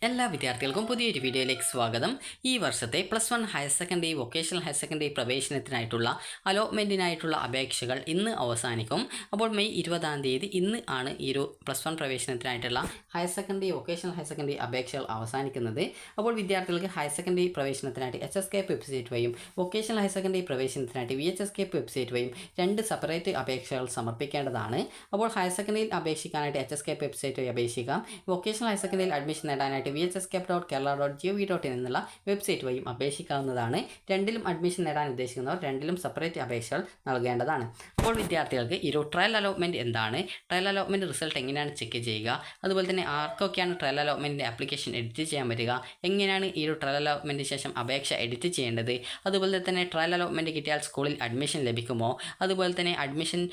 എല്ലാ വിദ്യാർത്ഥികൾക്കും പുതിയൊരു വീഡിയോയിലേക്ക് സ്വാഗതം. ഈ വർഷത്തെ +1 higher secondary vocational higher secondary പ്രവേശനത്തിനായിട്ടുള്ള അലോട്ട്മെൻറ്റിനായിട്ടുള്ള അപേക്ഷകൾ ഇന്ന് അവസാനിക്കും. അപ്പോൾ മെയ് 20-ാം തീയതി ഇന്ന് ആണ് ഈ ഒരു +1 പ്രവേശനത്തിനായിട്ടുള്ള higher secondary vocational higher secondary അപേക്ഷകൾ അവസാനിക്കുന്നത്. അപ്പോൾ വിദ്യാർത്ഥികൾക്ക് ഹയർ സെക്കൻഡറി പ്രവേശനത്തിനായിട്ട് HSKP വെബ്സൈറ്റ് വഴിയും വൊക്കേഷണൽ ഹയർ സെക്കൻഡറി പ്രവേശനത്തിനായിട്ട് VHSKP വെബ്സൈറ്റ് വഴിയും രണ്ട് സെപ്പറേറ്റ് അപേക്ഷകൾ സമർപ്പിക്കേണ്ടതാണ്. അപ്പോൾ ഹയർ സെക്കൻഡറിയിൽ അപേക്ഷിക്കാനായിട്ട് HSKP വെബ്സൈറ്റ് വഴി അപേക്ഷിക്കാം. വൊക്കേഷണൽ ഹയർ സെക്കൻഡറിയിൽ അഡ്മിഷൻ നേടാനായിട്ട് vhscap.kerala.gov.in എന്നുള്ള വെബ്സൈറ്റ് വഴിയും അപേക്ഷിക്കാവുന്നതാണ്. രണ്ടിലും അഡ്മിഷൻ നേടാൻ ഉദ്ദേശിക്കുന്നവർ രണ്ടിലും സെപ്പറേറ്റ് അപേക്ഷകൾ നൽകേണ്ടതാണ്. അപ്പോൾ വിദ്യാർത്ഥികൾക്ക് ഈ ഒരു ട്രയൽ അലോട്ട്മെൻറ്റ് എന്താണ്, ട്രയൽ അലോട്ട്മെൻറ്റ് റിസൾട്ട് എങ്ങനെയാണ് ചെക്ക് ചെയ്യുക, അതുപോലെ തന്നെ ആർക്കൊക്കെയാണ് ട്രയൽ അലോട്ട്മെൻറ്റിൻ്റെ ആപ്ലിക്കേഷൻ എഡിറ്റ് ചെയ്യാൻ പറ്റുക, എങ്ങനെയാണ് ഈ ഒരു ട്രയൽ അലോട്ട്മെൻറ്റിന് ശേഷം അപേക്ഷ എഡിറ്റ് ചെയ്യേണ്ടത്, അതുപോലെ തന്നെ ട്രയൽ അലോട്ട്മെൻറ്റ് കിട്ടിയാൽ സ്കൂളിൽ അഡ്മിഷൻ ലഭിക്കുമോ, അതുപോലെ തന്നെ അഡ്മിഷൻ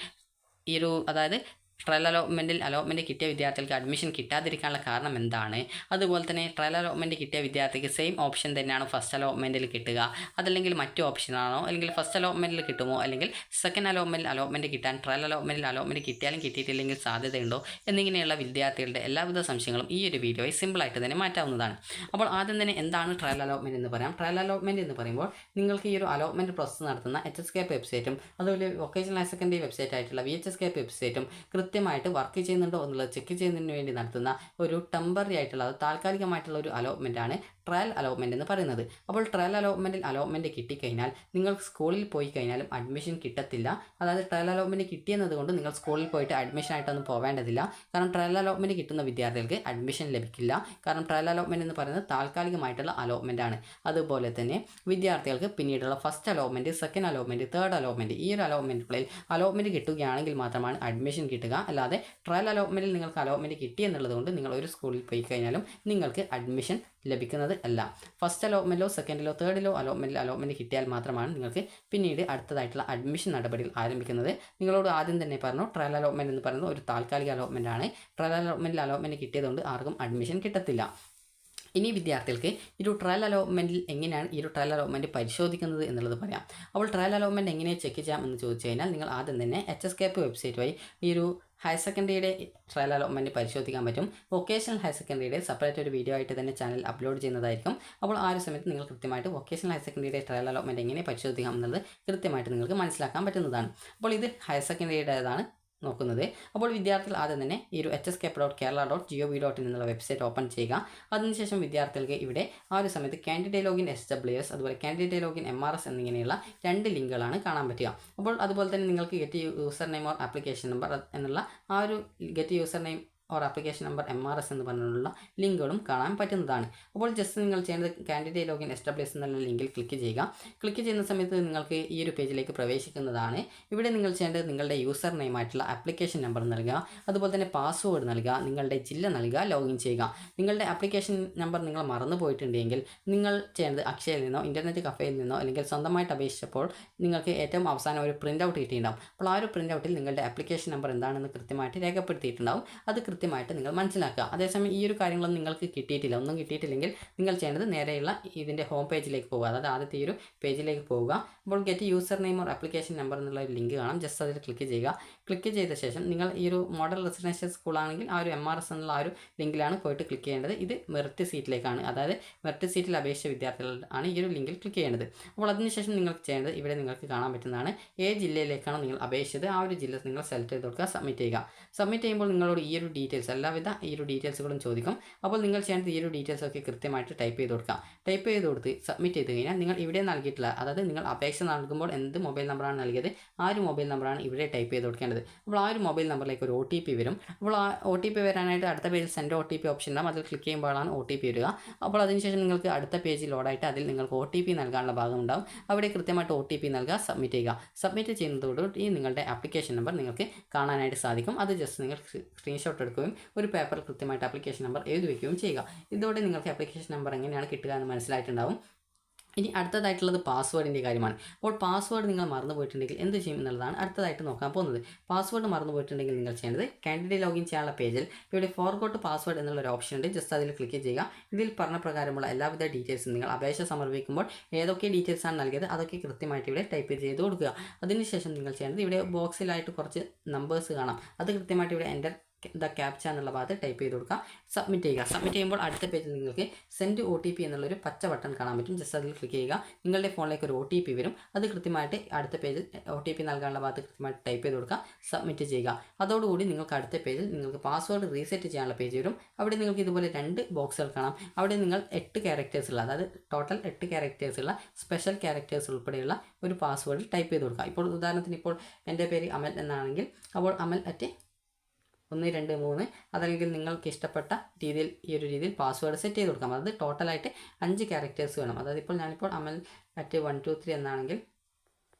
അതായത് ട്രയൽ അലോട്ട്മെൻറ്റ് കിട്ടിയ വിദ്യാർത്ഥികൾക്ക് അഡ്മിഷൻ കിട്ടാതിരിക്കാനുള്ള കാരണം എന്താണ്, അതുപോലെ തന്നെ ട്രയൽ അലോട്ട്മെൻറ്റ് കിട്ടിയ വിദ്യാർത്ഥിക്ക് സെയിം ഓപ്ഷൻ തന്നെയാണ് ഫസ്റ്റ് അലോട്ട്മെൻറ്റിൽ കിട്ടുക, അതല്ലെങ്കിൽ മറ്റു ഓപ്ഷനാണോ, അല്ലെങ്കിൽ ഫസ്റ്റ് അലോട്ട്മെൻറ്റിൽ കിട്ടുമോ, അല്ലെങ്കിൽ സെക്കൻഡ് അലോട്ട്മെൻറ്റ് കിട്ടാൻ ട്രയൽ അലോട്ട്മെൻറ്റ് കിട്ടിയാലും കിട്ടിയിട്ടില്ലെങ്കിൽ സാധ്യതയുണ്ടോ എന്നിങ്ങനെയുള്ള വിദ്യാർത്ഥികളുടെ എല്ലാവിധ സംശയങ്ങളും ഈ ഒരു വീഡിയോയിൽ സിമ്പിളായിട്ട് തന്നെ മാറ്റാവുന്നതാണ്. അപ്പോൾ ആദ്യം തന്നെ എന്താണ് ട്രയൽ അലോട്ട്മെൻറ്റ് എന്ന് പറയാം. ട്രയൽ അലോട്ട്മെൻറ്റ് എന്ന് പറയുമ്പോൾ നിങ്ങൾക്ക് ഈ ഒരു അലോട്ട്മെൻറ്റ് പ്രോസസ്സ് നടത്തുന്ന HSKP വെബ്സൈറ്റും അതുപോലെ വൊക്കേഷണൽ ഹയർ സെക്കൻഡറി വെബ്സൈറ്റ് ആയിട്ടുള്ള VHSKP വെബ്സൈറ്റും കൃത്യമായിട്ട് വർക്ക് ചെയ്യുന്നുണ്ടോ എന്നുള്ളത് ചെക്ക് ചെയ്യുന്നതിന് വേണ്ടി നടത്തുന്ന ഒരു ടെമ്പററി ആയിട്ടുള്ള താൽക്കാലികമായിട്ടുള്ള ഒരു അലോട്ട്മെൻറ്റാണ് ട്രയൽ അലോട്ട്മെൻറ്റ് എന്ന് പറയുന്നത്. അപ്പോൾ ട്രയൽ അലോട്ട്മെൻറ്റിൽ അലോട്ട്മെൻറ്റ് കിട്ടിക്കഴിഞ്ഞാൽ നിങ്ങൾ സ്കൂളിൽ പോയി കഴിഞ്ഞാലും അഡ്മിഷൻ കിട്ടത്തില്ല. അതായത് ട്രയൽ അലോട്ട്മെൻറ്റ് കിട്ടിയെന്നതുകൊണ്ട് നിങ്ങൾ സ്കൂളിൽ പോയിട്ട് അഡ്മിഷനായിട്ടൊന്നും പോവേണ്ടതില്ല. കാരണം ട്രയൽ അലോട്ട്മെൻറ്റ് കിട്ടുന്ന വിദ്യാർത്ഥികൾക്ക് അഡ്മിഷൻ ലഭിക്കില്ല. കാരണം ട്രയൽ അലോട്ട്മെൻറ്റ് എന്ന് പറയുന്നത് താൽക്കാലികമായിട്ടുള്ള അലോട്ട്മെൻ്റ് ആണ്. അതുപോലെ തന്നെ വിദ്യാർത്ഥികൾക്ക് പിന്നീടുള്ള first allotment, second allotment, third allotment ഈ ഒരു അലോട്ട്മെൻറ്റുകളിൽ അലോട്ട്മെൻറ്റ് കിട്ടുകയാണെങ്കിൽ മാത്രമാണ് അഡ്മിഷൻ കിട്ടുക. അല്ലാതെ ട്രയൽ അലോട്ട്മെൻറ്റിൽ നിങ്ങൾക്ക് അലോട്ട്മെൻറ്റ് കിട്ടിയെന്നുള്ളത് കൊണ്ട് നിങ്ങൾ ഒരു സ്കൂളിൽ പോയി കഴിഞ്ഞാലും നിങ്ങൾക്ക് അഡ്മിഷൻ ലഭിക്കുന്നത് അല്ല. ഫസ്റ്റ് അലോട്ട്മെൻറ്റിലോ സെക്കൻഡിലോ തേർഡിലോ അലോട്ട്മെൻറ്റ് കിട്ടിയാൽ മാത്രമാണ് നിങ്ങൾക്ക് പിന്നീട് അടുത്തതായിട്ടുള്ള അഡ്മിഷൻ നടപടികൾ ആരംഭിക്കുന്നത്. നിങ്ങളോട് ആദ്യം തന്നെ പറഞ്ഞു, ട്രയൽ അലോട്ട്മെൻറ്റ് എന്ന് പറയുന്നത് ഒരു താൽക്കാലിക അലോട്ട്മെൻ്റ് ആണ്. ട്രയൽ അലോട്ട്മെൻറ്റിൽ അലോട്ട്മെൻറ്റ് കിട്ടിയതുകൊണ്ട് ആർക്കും അഡ്മിഷൻ കിട്ടത്തില്ല. ഇനി വിദ്യാർത്ഥികൾക്ക് ഈ ഒരു ട്രയൽ അലോട്ട്മെൻറ്റിൽ എങ്ങനെയാണ് ഈ ഒരു ട്രയൽ അലോട്ട്മെൻറ്റ് പരിശോധിക്കുന്നത് എന്നുള്ളത് പറയാം. അപ്പോൾ ട്രയൽ അലോട്ട്മെൻറ്റ് എങ്ങനെ ചെക്ക് ചെയ്യാം എന്ന് ചോദിച്ചു കഴിഞ്ഞാൽ നിങ്ങൾ ആദ്യം തന്നെ HSKP വെബ്സൈറ്റ് വഴി ഈ ഒരു ഹയർ സെക്കൻഡറിയുടെ ട്രയൽ അലോട്ട്മെൻറ്റ് പരിശോധിക്കാൻ പറ്റും. വൊക്കേഷണൽ ഹയർ സെക്കൻഡറിയുടെ സെപ്പറേറ്റ് ഒരു വീഡിയോ ആയിട്ട് തന്നെ ചാനൽ അപ്ലോഡ് ചെയ്യുന്നതായിരിക്കും. അപ്പോൾ ആ ഒരു സമയത്ത് നിങ്ങൾ കൃത്യമായിട്ട് വൊക്കേഷണൽ ഹയർ സെക്കൻഡറിയുടെ ട്രയൽ അലോട്ട്മെൻറ്റ് എങ്ങനെ പരിശോധിക്കാം എന്നുള്ളത് കൃത്യമായിട്ട് നിങ്ങൾക്ക് മനസ്സിലാക്കാൻ പറ്റുന്നതാണ്. അപ്പോൾ ഇത് ഹയർ സെക്കൻഡറിയുടേതാണ് നോക്കുന്നത്. അപ്പോൾ വിദ്യാർത്ഥികൾ ആദ്യം തന്നെ ഈ ഒരു hscap.kerala.gov.in എന്നുള്ള വെബ്സൈറ്റ് ഓപ്പൺ ചെയ്യുക. അതിനുശേഷം വിദ്യാർത്ഥികൾക്ക് ഇവിടെ ആ ഒരു സമയത്ത് കാൻഡിഡേറ്റ് ലോഗിൻ SWS അതുപോലെ കാൻഡിഡേറ്റ് ലോഗിൻ MRS എന്നിങ്ങനെയുള്ള രണ്ട് ലിങ്കുകളാണ് കാണാൻ പറ്റുക. അപ്പോൾ അതുപോലെ തന്നെ നിങ്ങൾക്ക് get user name or application number എന്നുള്ള ആ ഒരു get user name or application number MRS എന്ന് പറഞ്ഞുള്ള ലിങ്കുകളും കാണാൻ പറ്റുന്നതാണ്. അപ്പോൾ ജസ്റ്റ് നിങ്ങൾ ചെയ്യേണ്ടത് കാൻഡിഡേറ്റ് ലോഗിൻ SWS എന്നുള്ള ലിങ്കിൽ ക്ലിക്ക് ചെയ്യുക. ക്ലിക്ക് ചെയ്യുന്ന സമയത്ത് നിങ്ങൾക്ക് ഈ ഒരു പേജിലേക്ക് പ്രവേശിക്കുന്നതാണ്. ഇവിടെ നിങ്ങൾ ചെയ്യേണ്ടത് നിങ്ങളുടെ യൂസർ നെയിം ആയിട്ടുള്ള ആപ്ലിക്കേഷൻ നമ്പർ നൽകുക, അതുപോലെ തന്നെ പാസ്വേഡ് നൽകുക, നിങ്ങളുടെ ജില്ല നൽകുക, ലോഗിൻ ചെയ്യുക. നിങ്ങളുടെ ആപ്ലിക്കേഷൻ നമ്പർ നിങ്ങൾ മറന്നു പോയിട്ടുണ്ടെങ്കിൽ നിങ്ങൾ ചെയ്യേണ്ടത് അക്ഷയയിൽ നിന്നോ ഇൻ്റർനെറ്റ് കഫേയിൽ നിന്നോ അല്ലെങ്കിൽ സ്വന്തമായിട്ട് അപേക്ഷിച്ചപ്പോൾ നിങ്ങൾക്ക് ഏറ്റവും അവസാനം ഒരു പ്രിൻ്റ് ഔട്ട് കിട്ടിയിട്ടുണ്ടാവും. അപ്പോൾ ആ ഒരു പ്രിൻ്റ് ഔട്ടിൽ നിങ്ങളുടെ ആപ്ലിക്കേഷൻ നമ്പർ എന്താണെന്ന് കൃത്യമായിട്ട് രേഖപ്പെടുത്തിയിട്ടുണ്ടാവും. അത് കൃത്യമായിട്ട് നിങ്ങൾ മനസ്സിലാക്കുക. അതേസമയം ഈ ഒരു കാര്യങ്ങളൊന്നും നിങ്ങൾക്ക് കിട്ടിയിട്ടില്ല, ഒന്നും കിട്ടിയിട്ടില്ലെങ്കിൽ നിങ്ങൾ ചെയ്യേണ്ടത് നേരെയുള്ള ഇതിൻ്റെ ഹോം പേജിലേക്ക് പോകുക, അതായത് ആദ്യത്തെ ഈ ഒരു പേജിലേക്ക് പോവുക. അപ്പോൾ get user name or application number എന്നുള്ള ഒരു ലിങ്ക് കാണാം. ജസ്റ്റ് അതിൽ ക്ലിക്ക് ചെയ്യുക. ക്ലിക്ക് ചെയ്ത ശേഷം നിങ്ങൾ ഈ ഒരു മോഡൽ റെസിഡൻഷ്യൽ സ്കൂളാണെങ്കിൽ ആ ഒരു MRS എന്നുള്ള ആ ഒരു ലിങ്കിലാണ് പോയിട്ട് ക്ലിക്ക് ചെയ്യേണ്ടത്. ഇത് മെറിറ്റ് സീറ്റിലേക്കാണ്, അതായത് മെറിറ്റ് സീറ്റിൽ അപേക്ഷിച്ച വിദ്യാർത്ഥികൾ ആണ് ഈ ഒരു ലിങ്കിൽ ക്ലിക്ക് ചെയ്യേണ്ടത്. അപ്പോൾ അതിനുശേഷം നിങ്ങൾക്ക് ചെയ്യേണ്ടത് ഇവിടെ നിങ്ങൾക്ക് കാണാൻ പറ്റുന്നതാണ് ഏത് ജില്ലയിലേക്കാണ് നിങ്ങൾ അപേക്ഷിച്ചത് ആ ഒരു ജില്ല നിങ്ങൾ സെലക്ട് ചെയ്ത് കൊടുക്കുക, സബ്മിറ്റ് ചെയ്യുക. സബ്മിറ്റ് ചെയ്യുമ്പോൾ നിങ്ങളോട് ഈ ഒരു എല്ലാവിധ ഈ ഒരു ഡീറ്റെയിൽസുകളും ചോദിക്കും. അപ്പോൾ നിങ്ങൾ ചെയ്യേണ്ടത് ഈ ഒരു ഡീറ്റെയിൽസ് ഒക്കെ കൃത്യമായിട്ട് ടൈപ്പ് ചെയ്ത് കൊടുക്കുക. ടൈപ്പ് ചെയ്ത് കൊടുത്ത് സബ്മിറ്റ് ചെയ്ത് കഴിഞ്ഞാൽ നിങ്ങൾ ഇവിടെ നൽകിയിട്ടുള്ള, അതായത് നിങ്ങൾ അപേക്ഷ നൽകുമ്പോൾ എന്ത് മൊബൈൽ നമ്പറാണ് നൽകിയത് ആ ഒരു മൊബൈൽ നമ്പറാണ് ഇവിടെ ടൈപ്പ് ചെയ്ത് കൊടുക്കേണ്ടത്. അപ്പോൾ ആ ഒരു മൊബൈൽ നമ്പറിലേക്ക് ഒരു OTP വരും. അപ്പോൾ ആ OTP വരാനായിട്ട് അടുത്ത പേജിൽ സെൻഡ് OTP ഓപ്ഷൻ ഉണ്ടാകും. അതിൽ ക്ലിക്ക് ചെയ്യുമ്പോഴാണ് OTP വരിക. അപ്പോൾ അതിനുശേഷം നിങ്ങൾക്ക് അടുത്ത പേജിൽ ലോഡായിട്ട് അതിൽ നിങ്ങൾക്ക് OTP നൽകാനുള്ള ഭാഗം ഉണ്ടാകും. അവിടെ കൃത്യമായിട്ട് OTP നൽകുക, സബ്മിറ്റ് ചെയ്യുക. സബ്മിറ്റ് ചെയ്യുന്നതോടുകൂടി നിങ്ങളുടെ ആപ്ലിക്കേഷൻ നമ്പർ നിങ്ങൾക്ക് കാണാനായിട്ട് സാധിക്കും. അത് ജസ്റ്റ് നിങ്ങൾ സ്ക്രീൻഷോട്ട് എടുക്കുകയും ഒരു പേപ്പറിൽ കൃത്യമായിട്ട് ആപ്ലിക്കേഷൻ നമ്പർ എഴുതി വയ്ക്കുകയും ചെയ്യുക. ഇതോടെ നിങ്ങൾക്ക് ആപ്ലിക്കേഷൻ നമ്പർ എങ്ങനെയാണ് കിട്ടുക എന്ന് മനസ്സിലായിട്ടുണ്ടാവും. ഇനി അടുത്തതായിട്ടുള്ളത് പാസ്വേഡിൻ്റെ കാര്യമാണ്. അപ്പോൾ പാസ്വേഡ് നിങ്ങൾ മറന്നു പോയിട്ടുണ്ടെങ്കിൽ എന്ത് ചെയ്യും എന്നുള്ളതാണ് അടുത്തതായിട്ട് നോക്കാൻ പോകുന്നത്. പാസ്വേഡ് മറന്നു പോയിട്ടുണ്ടെങ്കിൽ നിങ്ങൾ ചെയ്യേണ്ടത് കാൻഡിഡേറ്റ് ലോഗിൻ ചെയ്യാനുള്ള പേജിൽ ഇവിടെ ഫോർഗോട്ട് പാസ്വേഡ് എന്നുള്ളൊരു ഓപ്ഷൻ ഉണ്ട്. ജസ്റ്റ് അതിൽ ക്ലിക്ക് ചെയ്യുക. ഇതിൽ പറഞ്ഞ പ്രകാരമുള്ള എല്ലാവിധ ഡീറ്റെയിൽസും നിങ്ങൾ അപേക്ഷ സമർപ്പിക്കുമ്പോൾ ഏതൊക്കെ ഡീറ്റെയിൽസാണ് നൽകിയത് അതൊക്കെ കൃത്യമായിട്ട് ഇവിടെ ടൈപ്പ് ചെയ്ത് കൊടുക്കുക. അതിനുശേഷം നിങ്ങൾ ചെയ്യേണ്ടത് ഇവിടെ ബോക്സിലായിട്ട് കുറച്ച് നമ്പേഴ്സ് കാണാം. അത് കൃത്യമായിട്ട് ഇവിടെ എൻ്റർ ദ ക്യാപ്ച എന്നുള്ള ഭാഗത്ത് ടൈപ്പ് ചെയ്ത് കൊടുക്കുക, സബ്മിറ്റ് ചെയ്യുക. സബ്മിറ്റ് ചെയ്യുമ്പോൾ അടുത്ത പേജിൽ നിങ്ങൾക്ക് സെൻഡ് OTP എന്നുള്ളൊരു പച്ച ബട്ടൺ കാണാൻ പറ്റും. ജസ്റ്റ് അതിൽ ക്ലിക്ക് ചെയ്യുക. നിങ്ങളുടെ ഫോണിലേക്ക് ഒരു OTP വരും. അത് കൃത്യമായിട്ട് അടുത്ത പേജിൽ OTP നൽകാനുള്ള ഭാഗത്ത് കൃത്യമായിട്ട് ടൈപ്പ് ചെയ്ത് കൊടുക്കുക, സബ്മിറ്റ് ചെയ്യുക. അതോടുകൂടി നിങ്ങൾക്ക് അടുത്ത പേജിൽ നിങ്ങൾക്ക് പാസ്വേഡ് റീസെറ്റ് ചെയ്യാനുള്ള പേജ് വരും. അവിടെ നിങ്ങൾക്ക് ഇതുപോലെ 2 ബോക്സുകൾ കാണാം. അവിടെ നിങ്ങൾ 8 ക്യാരക്ടേഴ്സുള്ള, അതായത് ടോട്ടൽ 8 ക്യാരക്ടേഴ്സുള്ള സ്പെഷ്യൽ ക്യാരക്ടേഴ്സ് ഉൾപ്പെടെയുള്ള ഒരു പാസ്വേഡ് ടൈപ്പ് ചെയ്ത് കൊടുക്കുക. ഇപ്പോൾ ഉദാഹരണത്തിന് ഇപ്പോൾ എൻ്റെ പേര് അമൽ എന്നാണെങ്കിൽ അപ്പോൾ amal@123 അതല്ലെങ്കിൽ നിങ്ങൾക്ക് ഇഷ്ടപ്പെട്ട രീതിയിൽ ഈ ഒരു രീതിയിൽ പാസ്വേഡ് സെറ്റ് ചെയ്ത് കൊടുക്കാം. അതായത് ടോട്ടലായിട്ട് 5 ക്യാരക്ടേഴ്സ് വേണം. അതായത് ഇപ്പോൾ ഞാനിപ്പോൾ amal@123 എന്നാണെങ്കിൽ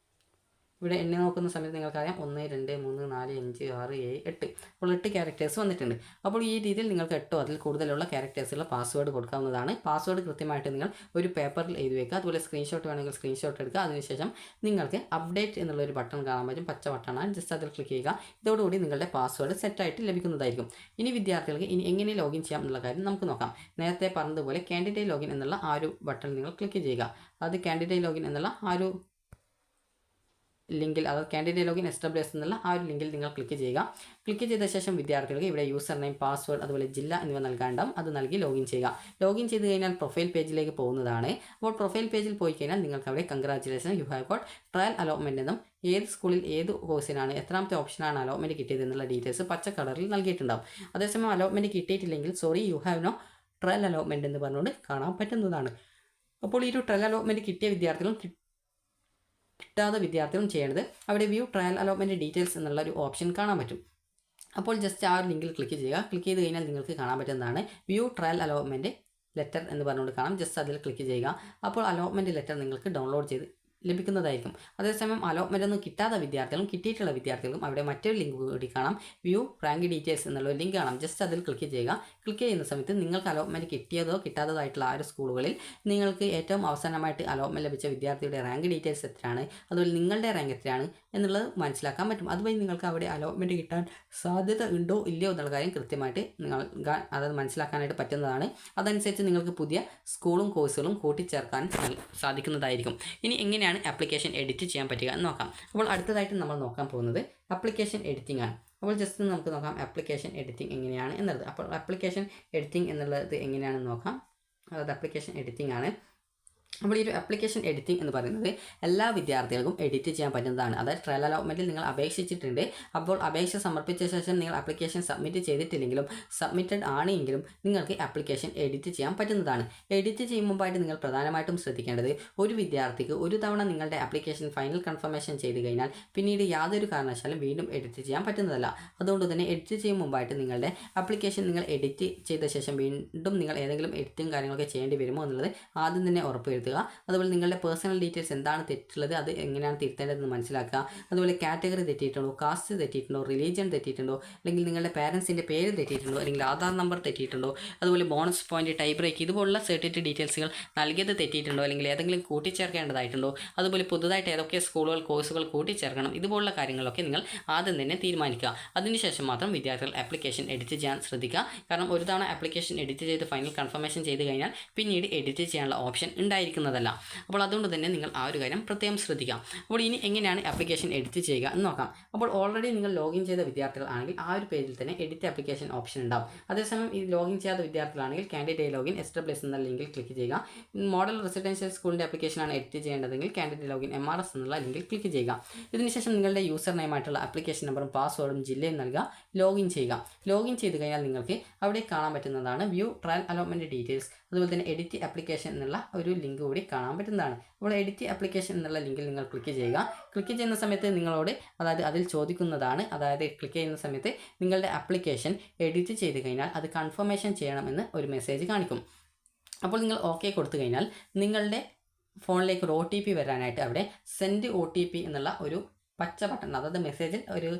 ഇവിടെ എണ്ണി നോക്കുന്ന സമയത്ത് നിങ്ങൾക്കറിയാം 1 2 3 4 5 6 7 8 അപ്പോൾ 8 ക്യാരക്ടേഴ്സ് വന്നിട്ടുണ്ട്. അപ്പോൾ ഈ രീതിയിൽ നിങ്ങൾക്ക് 8 അതിൽ കൂടുതലുള്ള ക്യാരക്ടേഴ്സുള്ള പാസ്വേഡ് കൊടുക്കാവുന്നതാണ്. പാസ്വേഡ് കൃത്യമായിട്ട് നിങ്ങൾ ഒരു പേപ്പറിൽ എഴുതി വയ്ക്കുക. അതുപോലെ സ്ക്രീൻഷോട്ട് വേണമെങ്കിൽ സ്ക്രീൻഷോട്ട് എടുക്കുക. അതിനുശേഷം നിങ്ങൾക്ക് അപ്ഡേറ്റ് എന്നുള്ളൊരു ബട്ടൺ കാണാൻ പറ്റും, പച്ച ബട്ടണാണ്. ജസ്റ്റ് അതിൽ ക്ലിക്ക് ചെയ്യുക. ഇതോടുകൂടി നിങ്ങളുടെ പാസ്വേഡ് സെറ്റായിട്ട് ലഭിക്കുന്നതായിരിക്കും. ഇനി വിദ്യാർത്ഥികൾക്ക് ഇനി എങ്ങനെ ലോഗിൻ ചെയ്യാം എന്നുള്ള കാര്യം നമുക്ക് നോക്കാം. നേരത്തെ പറഞ്ഞതുപോലെ കാൻഡിഡേറ്റ് ലോഗിൻ എന്നുള്ള ആ ഒരു ബട്ടൺ നിങ്ങൾ ക്ലിക്ക് ചെയ്യുക. അത് കാൻഡിഡേറ്റ് ലോഗിൻ എന്നുള്ള ആ ഒരു ലിങ്കിൽ, അതായത് കാൻഡിഡേറ്റ് ലോഗിൻ SWS എന്നുള്ള ആ ഒരു ലിങ്കിൽ നിങ്ങൾ ക്ലിക്ക് ചെയ്യുക. ക്ലിക്ക് ചെയ്ത ശേഷം വിദ്യാർത്ഥികൾക്ക് ഇവിടെ യൂസർ നെയിം, പാസ്വേഡ്, അതുപോലെ ജില്ല എന്നിവ നൽകാണ്ടാവും. അത് നൽകി ലോഗിൻ ചെയ്യുക. ലോഗിൻ ചെയ്ത് കഴിഞ്ഞാൽ പ്രൊഫൈൽ പേജിലേക്ക് പോകുന്നതാണ്. അപ്പോൾ പ്രൊഫൈൽ പേജിൽ പോയി കഴിഞ്ഞാൽ നിങ്ങൾക്ക് അവിടെ congratulation, you have got trial allotment എന്നും ഏത് സ്കൂളിൽ ഏത് കോഴ്സിനാണ് എത്രാമത്തെ ഓപ്ഷനാണ് അലോട്ട്മെൻറ്റ് കിട്ടിയത് എന്നുള്ള ഡീറ്റെയിൽസ് പച്ച കളറിൽ നൽകിയിട്ടുണ്ടാവും. അതേസമയം അലോട്ട്മെൻറ്റ് കിട്ടിയിട്ടില്ലെങ്കിൽ sorry you have no trial allotment എന്ന് പറഞ്ഞുകൊണ്ട് കാണാൻ പറ്റുന്നതാണ്. അപ്പോൾ ഈ ഒരു ട്രയൽ അലോട്ട്മെൻറ്റ് കിട്ടിയ വിദ്യാർത്ഥികളും കിട്ടാത്ത വിദ്യാർത്ഥികളും ചെയ്യേണ്ടത് അവിടെ വ്യൂ ട്രയൽ അലോട്ട്മെൻറ്റ് ഡീറ്റെയിൽസ് എന്നുള്ള ഒരു ഓപ്ഷൻ കാണാൻ പറ്റും. അപ്പോൾ ജസ്റ്റ് ആ ഒരു ലിങ്കിൽ ക്ലിക്ക് ചെയ്യുക. ക്ലിക്ക് ചെയ്ത് കഴിഞ്ഞാൽ നിങ്ങൾക്ക് കാണാൻ പറ്റുന്നതാണ് വ്യൂ ട്രയൽ അലോട്ട്മെൻറ്റ് ലെറ്റർ എന്ന് പറഞ്ഞുകൊണ്ട് കാണാം. ജസ്റ്റ് അതിൽ ക്ലിക്ക് ചെയ്യുക. അപ്പോൾ അലോട്ട്മെൻറ്റ് ലെറ്റർ നിങ്ങൾക്ക് ഡൗൺലോഡ് ചെയ്ത് ലഭിക്കുന്നതായിരിക്കും. അതേസമയം അലോട്ട്മെൻ്റ് ഒന്നും കിട്ടാത്ത വിദ്യാർത്ഥികളും കിട്ടിയിട്ടുള്ള വിദ്യാർത്ഥികൾക്കും അവിടെ മറ്റൊരു ലിങ്ക് കൂടി കാണാം, വ്യൂ റാങ്ക് ഡീറ്റെയിൽസ് എന്നുള്ള ഒരു ലിങ്ക് കാണാം. ജസ്റ്റ് അതിൽ ക്ലിക്ക് ചെയ്യുക. ക്ലിക്ക് ചെയ്യുന്ന സമയത്ത് നിങ്ങൾക്ക് അലോട്ട്മെൻറ്റ് കിട്ടിയതോ കിട്ടാത്തതായിട്ടുള്ള ആ ഒരു സ്കൂളുകളിൽ നിങ്ങൾക്ക് ഏറ്റവും അവസാനമായിട്ട് അലോട്ട്മെൻറ്റ് ലഭിച്ച വിദ്യാർത്ഥിയുടെ റാങ്ക് ഡീറ്റെയിൽസ് എത്രയാണ്, അതുപോലെ നിങ്ങളുടെ റാങ്ക് എത്രയാണ് എന്നുള്ളത് മനസ്സിലാക്കാൻ പറ്റും. അതുവഴി നിങ്ങൾക്ക് അവിടെ അലോട്ട്മെൻറ്റ് കിട്ടാൻ സാധ്യത ഉണ്ടോ ഇല്ലയോ എന്നുള്ള കാര്യം കൃത്യമായിട്ട് അത് മനസ്സിലാക്കാനായിട്ട് പറ്റുന്നതാണ്. അതനുസരിച്ച് നിങ്ങൾക്ക് പുതിയ സ്കൂളും കോഴ്സുകളും കൂട്ടിച്ചേർക്കാൻ സാധിക്കുന്നതായിരിക്കും. ഇനി എങ്ങനെയാണ് ആപ്ലിക്കേഷൻ എഡിറ്റ് ചെയ്യാൻ പറ്റുക എന്ന് നോക്കാം. അപ്പോൾ അടുത്തതായിട്ട് നമ്മൾ നോക്കാൻ പോകുന്നത് ആപ്ലിക്കേഷൻ എഡിറ്റിംഗ് ആണ്. അപ്പോൾ ജസ്റ്റ് നമുക്ക് നോക്കാം ആപ്ലിക്കേഷൻ എഡിറ്റിംഗ് എങ്ങനെയാണ് എന്നുള്ളത്. അപ്പോൾ ആപ്ലിക്കേഷൻ എഡിറ്റിംഗ് എന്നുള്ളത് എങ്ങനെയാണെന്ന് നോക്കാം. അതായത് ആപ്ലിക്കേഷൻ എഡിറ്റിംഗ് ആണ്. അപ്പോൾ ഈ ഒരു ആപ്ലിക്കേഷൻ എഡിറ്റിംഗ് എന്ന് പറയുന്നത് എല്ലാ വിദ്യാർത്ഥികൾക്കും എഡിറ്റ് ചെയ്യാൻ പറ്റുന്നതാണ്. അതായത് ട്രയൽ അലോട്ട്മെൻറ്റിൽ നിങ്ങൾ അപേക്ഷിച്ചിട്ടുണ്ട്. അപ്പോൾ അപേക്ഷ സമർപ്പിച്ച ശേഷം നിങ്ങൾ ആപ്ലിക്കേഷൻ സബ്മിറ്റ് ചെയ്തിട്ടില്ലെങ്കിലും സബ്മിറ്റഡ് ആണെങ്കിലും നിങ്ങൾക്ക് ആപ്ലിക്കേഷൻ എഡിറ്റ് ചെയ്യാൻ പറ്റുന്നതാണ്. എഡിറ്റ് ചെയ്യും മുമ്പായിട്ട് നിങ്ങൾ പ്രധാനമായിട്ടും ശ്രദ്ധിക്കേണ്ടത് ഒരു വിദ്യാർത്ഥിക്ക് ഒരു തവണ നിങ്ങളുടെ ആപ്ലിക്കേഷൻ ഫൈനൽ കൺഫർമേഷൻ ചെയ്ത് കഴിഞ്ഞാൽ പിന്നീട് യാതൊരു കാരണവശാലും വീണ്ടും എഡിറ്റ് ചെയ്യാൻ പറ്റുന്നതല്ല. അതുകൊണ്ട് തന്നെ എഡിറ്റ് ചെയ്യും മുമ്പായിട്ട് നിങ്ങളുടെ ആപ്ലിക്കേഷൻ നിങ്ങൾ എഡിറ്റ് ചെയ്ത ശേഷം വീണ്ടും നിങ്ങൾ ഏതെങ്കിലും എഡിറ്റും കാര്യങ്ങളൊക്കെ ചെയ്യേണ്ടി വരുമോ എന്നുള്ളത് ആദ്യം തന്നെ ഉറപ്പുവരുത്തുക. അതുപോലെ നിങ്ങളുടെ പേഴ്സണൽ ഡീറ്റെയിൽസ് എന്താണ് തെറ്റുള്ളത്, അത് എങ്ങനെയാണ് തിരുത്തേണ്ടതെന്ന് മനസ്സിലാക്കുക. അതുപോലെ കാറ്റഗറി തെറ്റിയിട്ടുണ്ടോ, കാസ്റ്റ് തെറ്റിയിട്ടുണ്ടോ, റിലീജിയൻ തെറ്റിയിട്ടുണ്ടോ, അല്ലെങ്കിൽ നിങ്ങളുടെ പാരൻസിൻ്റെ പേര് തെറ്റിയിട്ടുണ്ടോ, അല്ലെങ്കിൽ ആധാർ നമ്പർ തെറ്റിയിട്ടുണ്ടോ, അതുപോലെ ബോണസ് പോയിന്റ്, ടൈ ബ്രേക്ക് ഇതുപോലുള്ള സർട്ടിഫിക്കറ്റ് ഡീറ്റെയിൽസുകൾ നൽകിയത് തെറ്റിയിട്ടുണ്ടോ, അല്ലെങ്കിൽ ഏതെങ്കിലും കൂട്ടിച്ചേർക്കേണ്ടതായിട്ടുണ്ടോ, അതുപോലെ പുതുതായിട്ട് ഏതൊക്കെ സ്കൂളുകൾ കോഴ്സുകൾ കൂട്ടിച്ചേർക്കണം, ഇതുപോലുള്ള കാര്യങ്ങളൊക്കെ നിങ്ങൾ ആദ്യം തന്നെ തീരുമാനിക്കുക. അതിനുശേഷം മാത്രം വിദ്യാർത്ഥികൾ ആപ്ലിക്കേഷൻ എഡിറ്റ് ചെയ്യാൻ ശ്രദ്ധിക്കുക. കാരണം ഒരു തവണ ആപ്ലിക്കേഷൻ എഡിറ്റ് ചെയ്ത് ഫൈനൽ കൺഫർമേഷൻ ചെയ്ത് കഴിഞ്ഞാൽ പിന്നീട് എഡിറ്റ് ചെയ്യാനുള്ള ഓപ്ഷൻ ഉണ്ടായിരിക്കുന്നതല്ല. അപ്പോൾ അതുകൊണ്ട് തന്നെ നിങ്ങൾ ആ ഒരു കാര്യം പ്രത്യേകം ശ്രദ്ധിക്കാം. അപ്പോൾ ഇനി എങ്ങനെയാണ് ആപ്ലിക്കേഷൻ എഡിറ്റ് ചെയ്യുക എന്ന് നോക്കാം. അപ്പോൾ ഓൾറെഡി നിങ്ങൾ ലോഗിൻ ചെയ്ത വിദ്യാർത്ഥികൾ ആണെങ്കിൽ ആ ഒരു പേജിൽ തന്നെ എഡിറ്റ് ആപ്ലിക്കേഷൻ ഓപ്ഷൻ ഉണ്ടാവും. അതേസമയം ഈ ലോഗിൻ ചെയ്യാത്ത വിദ്യാർത്ഥികളാണെങ്കിൽ കാൻഡിഡേറ്റ് ലോഗിൻ SWS എന്ന ലിങ്കിൽ ക്ലിക്ക് ചെയ്യുക. മോഡൽ റെസിഡൻഷ്യൽ സ്കൂളിൻ്റെ ആപ്ലിക്കേഷനാണ് എഡിറ്റ് ചെയ്യേണ്ടതെങ്കിൽ കാൻഡിഡേറ്റ് ലോഗിൻ MRS എന്നുള്ള ലിങ്കിൽ ക്ലിക്ക് ചെയ്യുക. ഇതിനുശേഷം നിങ്ങളുടെ യൂസർ നെയിമായിട്ടുള്ള ആപ്ലിക്കേഷൻ നമ്പറും പാസ്വേഡും ജില്ലയും നൽകുക. ലോഗിൻ ചെയ്യുക. ലോഗിൻ ചെയ്ത് കഴിഞ്ഞാൽ നിങ്ങൾക്ക് അവിടെ കാണാൻ പറ്റുന്നതാണ് വ്യൂ ട്രയൽ അലോട്ട്മെൻറ്റ് ഡീറ്റെയിൽസ്, അതുപോലെ തന്നെ എഡിറ്റ് ആപ്ലിക്കേഷൻ എന്നുള്ള ഒരു ലിങ്ക് കൂടി കാണാൻ പറ്റുന്നതാണ്. അപ്പോൾ എഡിറ്റ് ആപ്ലിക്കേഷൻ എന്നുള്ള ലിങ്കിൽ നിങ്ങൾ ക്ലിക്ക് ചെയ്യുക. ക്ലിക്ക് ചെയ്യുന്ന സമയത്ത് നിങ്ങളോട് അതായത് അതിൽ ചോദിക്കുന്നതാണ്, അതായത് ക്ലിക്ക് ചെയ്യുന്ന സമയത്ത് നിങ്ങളുടെ ആപ്ലിക്കേഷൻ എഡിറ്റ് ചെയ്ത് കഴിഞ്ഞാൽ അത് കൺഫർമേഷൻ ചെയ്യണമെന്ന് ഒരു മെസ്സേജ് കാണിക്കും. അപ്പോൾ നിങ്ങൾ ഓക്കെ കൊടുത്തു കഴിഞ്ഞാൽ നിങ്ങളുടെ ഫോണിലേക്ക് ഒരു OTP വരാനായിട്ട് അവിടെ സെൻഡ് OTP എന്നുള്ള ഒരു പച്ച ബട്ടൺ, അതായത് മെസ്സേജിൽ ഒരു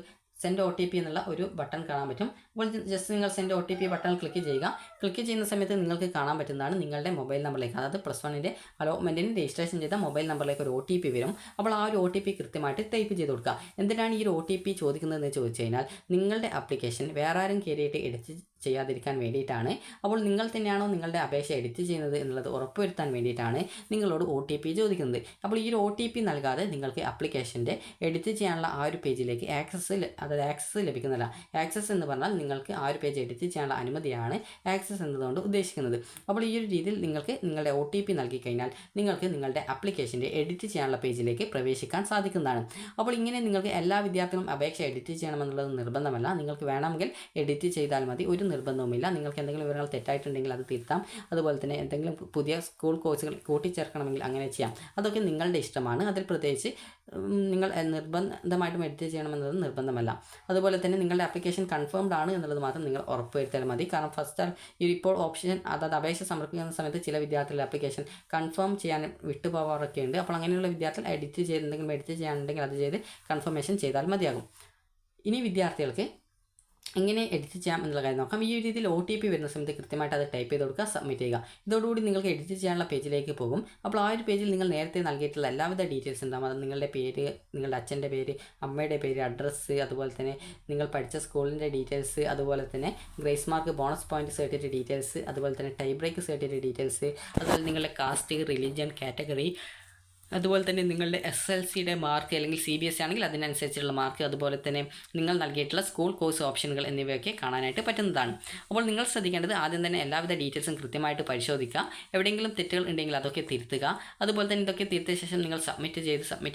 സെൻഡ് OTP എന്നുള്ള ഒരു ബട്ടൺ കാണാൻ പറ്റും. അപ്പോൾ ജസ്റ്റ് നിങ്ങൾ സെൻഡ് OTP ബട്ടൺ ക്ലിക്ക് ചെയ്യുക. ക്ലിക്ക് ചെയ്യുന്ന സമയത്ത് നിങ്ങൾക്ക് കാണാൻ പറ്റുന്നതാണ് നിങ്ങളുടെ മൊബൈൽ നമ്പറിലേക്ക്, അതായത് +1ൻ്റെ അലോട്ട്മെൻറ്റിന് രജിസ്ട്രേഷൻ ചെയ്ത മൊബൈൽ നമ്പറിലേക്ക് ഒരു OTP വരും. അപ്പോൾ ആ ഒരു OTP കൃത്യമായിട്ട് ടൈപ്പ് ചെയ്ത് കൊടുക്കുക. എന്തിനാണ് ഈ ഒരു OTP ചോദിക്കുന്നതെന്ന് ചോദിച്ചു കഴിഞ്ഞാൽ നിങ്ങളുടെ ആപ്ലിക്കേഷൻ വേറെ ആരും കയറിയിട്ട് എഡിറ്റ് ചെയ്യാതിരിക്കാൻ വേണ്ടിയിട്ടാണ്. അപ്പോൾ നിങ്ങൾ തന്നെയാണോ നിങ്ങളുടെ അപേക്ഷ എഡിറ്റ് ചെയ്യുന്നത് എന്നുള്ളത് ഉറപ്പുവരുത്താൻ വേണ്ടിയിട്ടാണ് നിങ്ങളോട് OTP ചോദിക്കുന്നത്. അപ്പോൾ ഈ ഒരു OTP നൽകാതെ നിങ്ങൾക്ക് ആപ്ലിക്കേഷൻ്റെ എഡിറ്റ് ചെയ്യാനുള്ള ആ ഒരു പേജിലേക്ക് ആക്സസ് ലഭിക്കുന്നില്ല. ആക്സസ് എന്ന് പറഞ്ഞാൽ നിങ്ങൾക്ക് ആ ഒരു പേജ് എഡിറ്റ് ചെയ്യാനുള്ള അനുമതിയാണ് ആക്സസ് എന്നതുകൊണ്ട് ഉദ്ദേശിക്കുന്നത്. അപ്പോൾ ഈ ഒരു രീതിയിൽ നിങ്ങൾക്ക് നിങ്ങളുടെ OTP നൽകി കഴിഞ്ഞാൽ നിങ്ങൾക്ക് നിങ്ങളുടെ ആപ്ലിക്കേഷൻ്റെ എഡിറ്റ് ചെയ്യാനുള്ള പേജിലേക്ക് പ്രവേശിക്കാൻ സാധിക്കുന്നതാണ്. അപ്പോൾ ഇങ്ങനെ നിങ്ങൾക്ക് എല്ലാ വിദ്യാർത്ഥികളും അപേക്ഷ എഡിറ്റ് ചെയ്യണമെന്നുള്ളത് നിർബന്ധമല്ല. നിങ്ങൾക്ക് വേണമെങ്കിൽ എഡിറ്റ് ചെയ്താൽ മതി, ഒരു നിർബന്ധവുമില്ല. നിങ്ങൾക്ക് എന്തെങ്കിലും വിവരങ്ങൾ തെറ്റായിട്ടുണ്ടെങ്കിൽ അത് തിരുത്താം. അതുപോലെ തന്നെ എന്തെങ്കിലും പുതിയ സ്കൂൾ കോഴ്സുകൾ കൂട്ടിച്ചേർക്കണമെങ്കിൽ അങ്ങനെ ചെയ്യാം. അതൊക്കെ നിങ്ങളുടെ ഇഷ്ടമാണ്. അതിൽ പ്രത്യേകിച്ച് നിങ്ങൾ നിർബന്ധമായിട്ടും എഡിറ്റ് ചെയ്യണമെന്നത് നിർബന്ധമല്ല. അതുപോലെ തന്നെ നിങ്ങളുടെ ആപ്ലിക്കേഷൻ കൺഫേംഡ് ആണ് എന്നുള്ളത് മാത്രം നിങ്ങൾ ഉറപ്പുവരുത്തിയാൽ മതി. കാരണം ഇപ്പോൾ ഓപ്ഷൻ അതായത് അപേക്ഷ സമർപ്പിക്കുന്ന സമയത്ത് ചില വിദ്യാർത്ഥികളുടെ ആപ്ലിക്കേഷൻ കൺഫേം ചെയ്യാൻ വിട്ടുപോകാറൊക്കെ ഉണ്ട്. അപ്പോൾ അങ്ങനെയുള്ള വിദ്യാർത്ഥികൾ എഡിറ്റ് ചെയ്യാനുണ്ടെങ്കിൽ അത് ചെയ്ത് കൺഫർമേഷൻ ചെയ്താൽ മതിയാകും. ഇനി വിദ്യാർത്ഥികൾക്ക് എങ്ങനെ എഡിറ്റ് ചെയ്യാം എന്നുള്ള കാര്യം നോക്കാം. ഈ രീതിയിൽ OTP വരുന്ന സമയത്ത് കൃത്യമായിട്ട് അത് ടൈപ്പ് ചെയ്ത് കൊടുക്കുക, സബ്മിറ്റ് ചെയ്യുക. ഇതോടുകൂടി നിങ്ങൾക്ക് എഡിറ്റ് ചെയ്യാനുള്ള പേജിലേക്ക് പോകും. അപ്പോൾ ആ ഒരു പേജിൽ നിങ്ങൾ നേരത്തെ നൽകിയിട്ടുള്ള എല്ലാവിധ ഡീറ്റെയിൽസ് ഉണ്ടാകും. അത് നിങ്ങളുടെ പേര്, നിങ്ങളുടെ അച്ഛൻ്റെ പേര്, അമ്മയുടെ പേര്, അഡ്രസ്സ്, അതുപോലെ തന്നെ നിങ്ങൾ പഠിച്ച സ്കൂളിൻ്റെ ഡീറ്റെയിൽസ്, അതുപോലെ തന്നെ grace mark, bonus point certificate details, അതുപോലെ തന്നെ ടൈ ബ്രേക്ക് സർട്ടിഫിക്കറ്റ് ഡീറ്റെയിൽസ്, അതുപോലെ നിങ്ങളുടെ കാസ്റ്റ്, റിലീജിയൻ, കാറ്റഗറി, അതുപോലെ തന്നെ നിങ്ങളുടെ SLCയുടെ മാർക്ക് അല്ലെങ്കിൽ CBSE ആണെങ്കിൽ അതിനനുസരിച്ചുള്ള മാർക്ക്, അതുപോലെ തന്നെ നിങ്ങൾ നൽകിയിട്ടുള്ള സ്കൂൾ കോഴ്സ് ഓപ്ഷനുകൾ എന്നിവയൊക്കെ കാണാനായിട്ട് പറ്റുന്നതാണ്. അപ്പോൾ നിങ്ങൾ ശ്രദ്ധിക്കേണ്ടത് ആദ്യം തന്നെ എല്ലാവിധ ഡീറ്റെയിൽസും കൃത്യമായിട്ട് പരിശോധിക്കുക. എവിടെയെങ്കിലും തെറ്റുകൾ ഉണ്ടെങ്കിൽ അതൊക്കെ തിരുത്തുക. അതുപോലെ തന്നെ ഇതൊക്കെ തിരുത്തിയ ശേഷം നിങ്ങൾ സബ്മിറ്റ്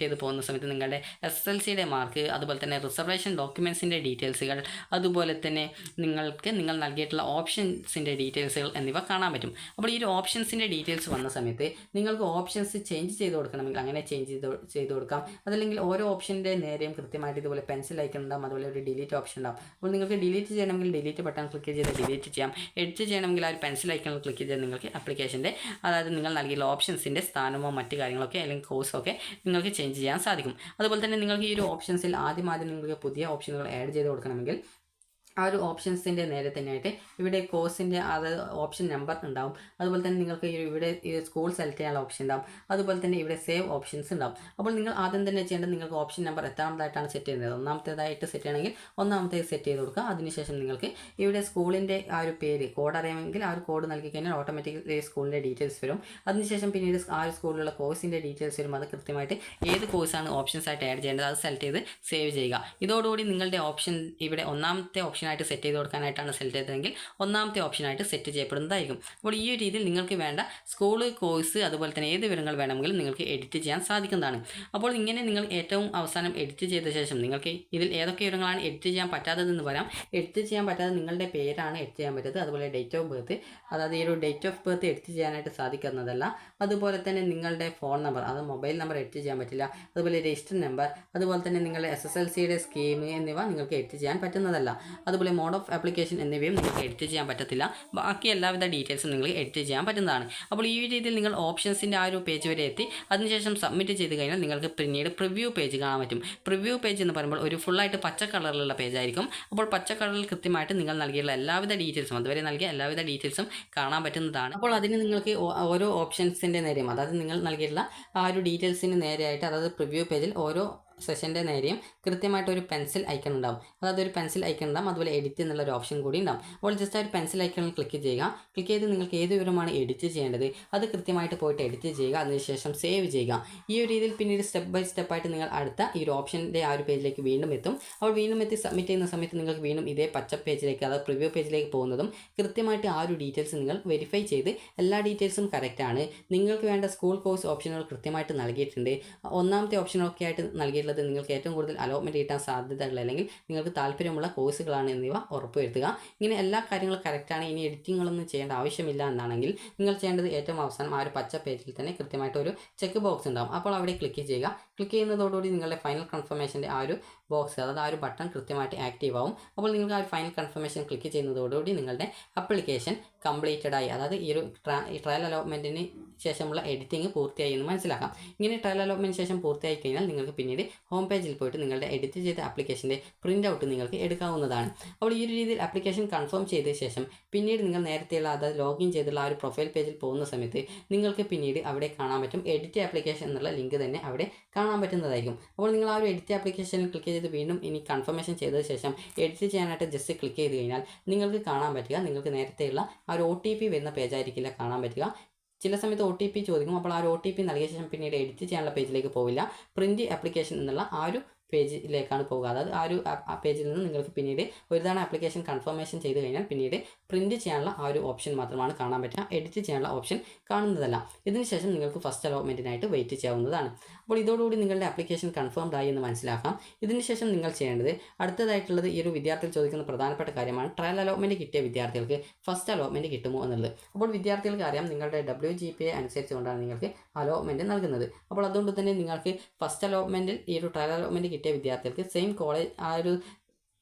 ചെയ്ത് പോകുന്ന സമയത്ത് നിങ്ങളുടെ SLCയുടെ മാർക്ക്, അതുപോലെ തന്നെ റിസർവേഷൻ ഡോക്യുമെൻസിൻ്റെ ഡീറ്റെയിൽസുകൾ, അതുപോലെ തന്നെ നിങ്ങൾ നൽകിയിട്ടുള്ള ഓപ്ഷൻസിൻ്റെ ഡീറ്റെയിൽസുകൾ എന്നിവ കാണാൻ പറ്റും. അപ്പോൾ ഈ ഒരു ഓപ്ഷൻസിൻ്റെ ഡീറ്റെയിൽസ് വന്ന സമയത്ത് നിങ്ങൾക്ക് ഓപ്ഷൻസ് ചേഞ്ച് ചെയ്ത് കൊടുക്കണം. അങ്ങനെ ചേഞ്ച് ചെയ്ത് കൊടുക്കാം. അതല്ലെങ്കിൽ ഓരോ ഓപ്ഷൻ്റെ നേരെയും കൃത്യമായിട്ട് ഇതുപോലെ പെൻസിൽ ഐക്കൺ ഉണ്ടാകും, അതുപോലെ ഒരു ഡിലീറ്റ് ഓപ്ഷൻ ഉണ്ടാകും. അപ്പോൾ നിങ്ങൾക്ക് ഡിലീറ്റ് ചെയ്യണമെങ്കിൽ ഡിലീറ്റ് ബട്ടൺ ക്ലിക്ക് ചെയ്ത് ഡിലീറ്റ് ചെയ്യാം. എഡിറ്റ് ചെയ്യണമെങ്കിൽ ആ ഒരു പെൻസിൽ ഐക്കണിൽ ക്ലിക്ക് ചെയ്ത് നിങ്ങൾക്ക് ആപ്ലിക്കേഷൻ്റെ അതായത് നിങ്ങൾ നൽകിയുള്ള ഓപ്ഷൻസിൻ്റെ സ്ഥാനമോ മറ്റു കാര്യങ്ങളൊക്കെ അല്ലെങ്കിൽ കോഴ്സൊക്കെ നിങ്ങൾക്ക് ചേഞ്ച് ചെയ്യാൻ സാധിക്കും. അതുപോലെ തന്നെ നിങ്ങൾക്ക് ഈ ഒരു ഓപ്ഷൻസിൽ ആദ്യം നിങ്ങൾക്ക് പുതിയ ഓപ്ഷനുകൾ ആഡ് ചെയ്ത് കൊടുക്കണമെങ്കിൽ ആ ഒരു ഓപ്ഷൻസിൻ്റെ നേരെ തന്നെയായിട്ട് ഇവിടെ കോഴ്സിൻ്റെ അത് ഓപ്ഷൻ നമ്പർ ഉണ്ടാവും. അതുപോലെ തന്നെ നിങ്ങൾക്ക് ഇവിടെ സ്കൂൾ സെലക്ട് ചെയ്യാനുള്ള ഓപ്ഷൻ ഉണ്ടാവും. അതുപോലെ തന്നെ ഇവിടെ സേവ് ഓപ്ഷൻസ് ഉണ്ടാവും. അപ്പോൾ നിങ്ങൾ ആദ്യം തന്നെ ചെയ്യേണ്ടത് നിങ്ങൾക്ക് ഓപ്ഷൻ നമ്പർ എത്രാമതായിട്ടാണ് സെറ്റ് ചെയ്യുന്നത്. ഒന്നാമത്തേതായിട്ട് സെറ്റ് ചെയ്യണമെങ്കിൽ ഒന്നാമത്തേത് സെറ്റ് ചെയ്ത് കൊടുക്കുക. അതിനുശേഷം നിങ്ങൾക്ക് ഇവിടെ സ്കൂളിൻ്റെ ആ ഒരു പേര് കോഡ് അറിയാമെങ്കിൽ ആ ഒരു കോഡ് നൽകി കഴിഞ്ഞാൽ ഓട്ടോമാറ്റിക്കലി സ്കൂളിൻ്റെ ഡീറ്റെയിൽസ് വരും. അതിനുശേഷം പിന്നീട് ആ ഒരു സ്കൂളിലുള്ള കോഴ്സിൻ്റെ ഡീറ്റെയിൽസ് വരും. അത് കൃത്യമായിട്ട് ഏത് കോഴ്സാണ് ഓപ്ഷൻസ് ആയിട്ട് ആഡ് ചെയ്യേണ്ടത് അത് സെലക്ട് ചെയ്ത് സേവ് ചെയ്യുക. ഇതോടുകൂടി നിങ്ങളുടെ ഓപ്ഷൻ ഇവിടെ ഒന്നാമത്തെ ഓപ്ഷനായിട്ട് സെറ്റ് ചെയ്ത് കൊടുക്കാനായിട്ടാണ് സെലക്ട് ചെയ്തതെങ്കിൽ ഒന്നാമത്തെ ഓപ്ഷനായിട്ട് സെറ്റ് ചെയ്യപ്പെടുന്നതായിരിക്കും. അപ്പോൾ ഈ ഒരു രീതിയിൽ നിങ്ങൾക്ക് വേണ്ട സ്കൂൾ കോഴ്സ് അതുപോലെ തന്നെ ഏത് വിവരങ്ങൾ വേണമെങ്കിലും നിങ്ങൾക്ക് എഡിറ്റ് ചെയ്യാൻ സാധിക്കുന്നതാണ്. അപ്പോൾ ഇങ്ങനെ നിങ്ങൾ ഏറ്റവും അവസാനം എഡിറ്റ് ചെയ്ത ശേഷം നിങ്ങൾക്ക് ഇതിൽ ഏതൊക്കെ വിവരങ്ങളാണ് എഡിറ്റ് ചെയ്യാൻ പറ്റാത്തതെന്ന് പറയാം. എഡിറ്റ് ചെയ്യാൻ പറ്റാതെ നിങ്ങളുടെ പേരാണ് എഡിറ്റ് ചെയ്യാൻ പറ്റത്. അതുപോലെ ഡേറ്റ് ഓഫ് ബർത്ത്, അതായത് ഈ ഒരു ഡേറ്റ് ഓഫ് ബർത്ത് എഡിറ്റ് ചെയ്യാനായിട്ട് സാധിക്കുന്നതല്ല. അതുപോലെ തന്നെ നിങ്ങളുടെ ഫോൺ നമ്പർ, അത് മൊബൈൽ നമ്പർ എഡിറ്റ് ചെയ്യാൻ പറ്റില്ല. അതുപോലെ രജിസ്റ്റർ നമ്പർ, അതുപോലെ തന്നെ നിങ്ങളുടെ SSLCയുടെ സ്കീം എന്നിവ നിങ്ങൾക്ക് എഡിറ്റ് ചെയ്യാൻ പറ്റുന്നതല്ല. അതുപോലെ മോഡ് ഓഫ് ആപ്ലിക്കേഷൻ എന്നിവയും നിങ്ങൾക്ക് എഡിറ്റ് ചെയ്യാൻ പറ്റത്തില്ല. ബാക്കി എല്ലാവിധ ഡീറ്റെയിൽസും നിങ്ങൾക്ക് എഡിറ്റ് ചെയ്യാൻ പറ്റുന്നതാണ്. അപ്പോൾ ഈ രീതിയിൽ നിങ്ങൾ ഓപ്ഷൻസിൻ്റെ ആ ഒരു പേജ് വരെ എത്തി അതിനുശേഷം സബ്മിറ്റ് ചെയ്ത് കഴിഞ്ഞാൽ നിങ്ങൾക്ക് പിന്നീട് പ്രിവ്യൂ പേജ് കാണാൻ പറ്റും. പ്രിവ്യൂ പേജ് എന്ന് പറയുമ്പോൾ ഒരു ഫുള്ളായിട്ട് പച്ച കളറിലുള്ള പേജായിരിക്കും. അപ്പോൾ പച്ച കളറിൽ കൃത്യമായിട്ട് നിങ്ങൾ നൽകിയുള്ള എല്ലാവിധ ഡീറ്റെയിൽസും അതുവരെ നൽകിയ എല്ലാവിധ ഡീറ്റെയിൽസും കാണാൻ പറ്റുന്നതാണ്. അപ്പോൾ അതിന് നിങ്ങൾക്ക് ഓരോ ഓപ്ഷൻസിൻ്റെ നേരെയും അതായത് നിങ്ങൾ നൽകിയിട്ടുള്ള ആ ഒരു ഡീറ്റെയിൽസിന് നേരെയായിട്ട് അതായത് പ്രിവ്യൂ പേജിൽ ഓരോ സെഷൻ്റെ നേരെയും കൃത്യമായിട്ട് ഒരു പെൻസിൽ ഐക്കൺ ഉണ്ടാവും. അതായത് ഒരു പെൻസിൽ ഐക്കൺ ഉണ്ടാവും, അതുപോലെ എഡിറ്റ് എന്നുള്ള ഒരു ഓപ്ഷൻ കൂടി ഉണ്ടാവും. അപ്പോൾ ജസ്റ്റ് ആ ഒരു പെൻസിൽ ഐക്കണിൽ ക്ലിക്ക് ചെയ്യുക. ക്ലിക്ക് ചെയ്ത് നിങ്ങൾക്ക് ഏത് വിവരമാണ് എഡിറ്റ് ചെയ്യേണ്ടത് അത് കൃത്യമായിട്ട് പോയിട്ട് എഡിറ്റ് ചെയ്യുക. അതിനുശേഷം സേവ് ചെയ്യുക. ഈ ഒരു രീതിയിൽ പിന്നീട് സ്റ്റെപ്പ് ബൈ സ്റ്റെപ്പായിട്ട് നിങ്ങൾ അടുത്ത ഈ ഒരു ഓപ്ഷൻ്റെ ആ ഒരു പേജിലേക്ക് വീണ്ടും എത്തും. അപ്പോൾ വീണ്ടും എത്തി സബ്മിറ്റ് ചെയ്യുന്ന സമയത്ത് നിങ്ങൾക്ക് വീണ്ടും ഇതേ പച്ച പേജിലേക്ക് അതായത് പ്രിവ്യൂ പേജിലേക്ക് പോകുന്നതും കൃത്യമായിട്ട് ആ ഒരു ഡീറ്റെയിൽസ് നിങ്ങൾ വെരിഫൈ ചെയ്ത് എല്ലാ ഡീറ്റെയിൽസും കറക്റ്റാണ്. നിങ്ങൾക്ക് വേണ്ട സ്കൂൾ കോഴ്സ് ഓപ്ഷനുകൾ കൃത്യമായിട്ട് നൽകിയിട്ടുണ്ട്. ഒന്നാമത്തെ ഓപ്ഷനൊക്കെ ആയിട്ട് നൽകിയിട്ടുള്ളത് നിങ്ങൾക്ക് ഏറ്റവും കൂടുതൽ അലോട്ട്മെൻറ്റ് കിട്ടാൻ സാധ്യതയുള്ള അല്ലെങ്കിൽ നിങ്ങൾക്ക് താല്പര്യമുള്ള കോഴ്സുകളാണ് എന്നിവ ഉറപ്പുവരുത്തുക. ഇങ്ങനെ എല്ലാ കാര്യങ്ങളും കറക്റ്റാണ്. ഇനി എഡിറ്റിങ്ങുകളൊന്നും ചെയ്യേണ്ട ആവശ്യമില്ല എന്നാണെങ്കിൽ നിങ്ങൾ ചെയ്യേണ്ടത് ഏറ്റവും അവസാനം ആ ഒരു പച്ച പേജിൽ തന്നെ കൃത്യമായിട്ട് ഒരു ചെക്ക് ബോക്സ് ഉണ്ടാകും. അപ്പോൾ അവിടെ ക്ലിക്ക് ചെയ്യുക. ക്ലിക്ക് ചെയ്യുന്നതോടുകൂടി നിങ്ങളുടെ ഫൈനൽ കൺഫർമേഷൻ്റെ ആ ഒരു ബോക്സ് അതായത് ആ ഒരു ബട്ടൺ കൃത്യമായിട്ട് ആക്റ്റീവ് ആവും. അപ്പോൾ നിങ്ങൾക്ക് ആ ഒരു ഫൈനൽ കൺഫർമേഷൻ ക്ലിക്ക് ചെയ്യുന്നതോടുകൂടി നിങ്ങളുടെ ആപ്ലിക്കേഷൻ കംപ്ലീറ്റഡ് ആയി, അതായത് ഈ ഒരു ട്രയൽ അലോട്ട്മെൻറ്റിന് ശേഷമുള്ള എഡിറ്റിംഗ് പൂർത്തിയായി എന്ന് മനസ്സിലാക്കാം. ഇങ്ങനെ ട്രയൽ അലോട്ട്മെൻറ്റിന് ശേഷം പൂർത്തിയായി കഴിഞ്ഞാൽ നിങ്ങൾക്ക് പിന്നീട് ഹോം പേജിൽ പോയിട്ട് നിങ്ങളുടെ എഡിറ്റ് ചെയ്ത ആപ്ലിക്കേഷൻ്റെ പ്രിൻ്റ് ഔട്ട് നിങ്ങൾക്ക് എടുക്കാവുന്നതാണ്. അപ്പോൾ ഈ ഒരു രീതിയിൽ ആപ്ലിക്കേഷൻ കൺഫേം ചെയ്ത ശേഷം പിന്നീട് നിങ്ങൾ നേരത്തെയുള്ള അതായത് ലോഗിൻ ചെയ്തുള്ള ആ ഒരു പ്രൊഫൈൽ പേജിൽ പോകുന്ന സമയത്ത് നിങ്ങൾക്ക് പിന്നീട് അവിടെ കാണാൻ പറ്റും എഡിറ്റ് ആപ്ലിക്കേഷൻ എന്നുള്ള ലിങ്ക് തന്നെ അവിടെ കാണാൻ പറ്റുന്നതായിരിക്കും. അപ്പോൾ നിങ്ങൾ ആ ഒരു എഡിറ്റ് ആപ്ലിക്കേഷനിൽ ക്ലിക്ക് ചെയ്ത് വീണ്ടും ഇനി കൺഫർമേഷൻ ചെയ്ത ശേഷം എഡിറ്റ് ചെയ്യാനായിട്ട് ജസ്റ്റ് ക്ലിക്ക് ചെയ്ത് കഴിഞ്ഞാൽ നിങ്ങൾക്ക് കാണാൻ പറ്റുക നിങ്ങൾക്ക് നേരത്തെയുള്ള ആ ഒരു OTP വരുന്ന പേജായിരിക്കില്ല കാണാൻ പറ്റുക. ചില സമയത്ത് OTP ചോദിക്കും. അപ്പോൾ ആ ഒരു OTP നൽകിയ ശേഷം പിന്നീട് എഡിറ്റ് ചെയ്യാനുള്ള പേജിലേക്ക് പോവില്ല. പ്രിൻറ്റ് ആപ്ലിക്കേഷൻ എന്നുള്ള ആ ഒരു പേജിലേക്കാണ് പോകുക. അതായത് ആ ഒരു പേജിൽ നിന്ന് നിങ്ങൾക്ക് പിന്നീട് ഒരു തവണ ആപ്ലിക്കേഷൻ കൺഫർമേഷൻ ചെയ്ത് കഴിഞ്ഞാൽ പിന്നീട് പ്രിൻറ്റ് ചെയ്യാനുള്ള ആ ഒരു ഓപ്ഷൻ മാത്രമാണ് കാണാൻ പറ്റുക. എഡിറ്റ് ചെയ്യാനുള്ള ഓപ്ഷൻ കാണുന്നതല്ല. ഇതിനുശേഷം നിങ്ങൾക്ക് ഫസ്റ്റ് അലോട്ട്മെൻറ്റിനായിട്ട് വെയിറ്റ് ചെയ്യാവുന്നതാണ്. അപ്പോൾ ഇതോടുകൂടി നിങ്ങളുടെ ആപ്ലിക്കേഷൻ കൺഫേംഡ് ആയി എന്ന് മനസ്സിലാക്കാം. ഇതിനുശേഷം നിങ്ങൾ ചെയ്യേണ്ടത് അടുത്തതായിട്ടുള്ളത് ഈ ഒരു വിദ്യാർത്ഥികൾ ചോദിക്കുന്ന പ്രധാനപ്പെട്ട കാര്യമാണ് ട്രയൽ അലോട്ട്മെൻറ്റ് കിട്ടിയ വിദ്യാർത്ഥികൾക്ക് ഫസ്റ്റ് അലോട്ട്മെൻറ്റ് കിട്ടുമോ എന്നുള്ളത്. അപ്പോൾ വിദ്യാർത്ഥികൾക്ക് അറിയാം നിങ്ങളുടെ WGPA അനുസരിച്ചുകൊണ്ടാണ് നിങ്ങൾക്ക് അലോട്ട്മെൻറ്റ് നൽകുന്നത്. അപ്പോൾ അതുകൊണ്ട് തന്നെ നിങ്ങൾക്ക് ഫസ്റ്റ് അലോട്ട്മെൻറ്റിൽ ഈ ഒരു ട്രയൽ അലോട്ട്മെൻറ്റ് കിട്ടിയ വിദ്യാർത്ഥികൾക്ക് സെയിം കോളേജ് ആ ഒരു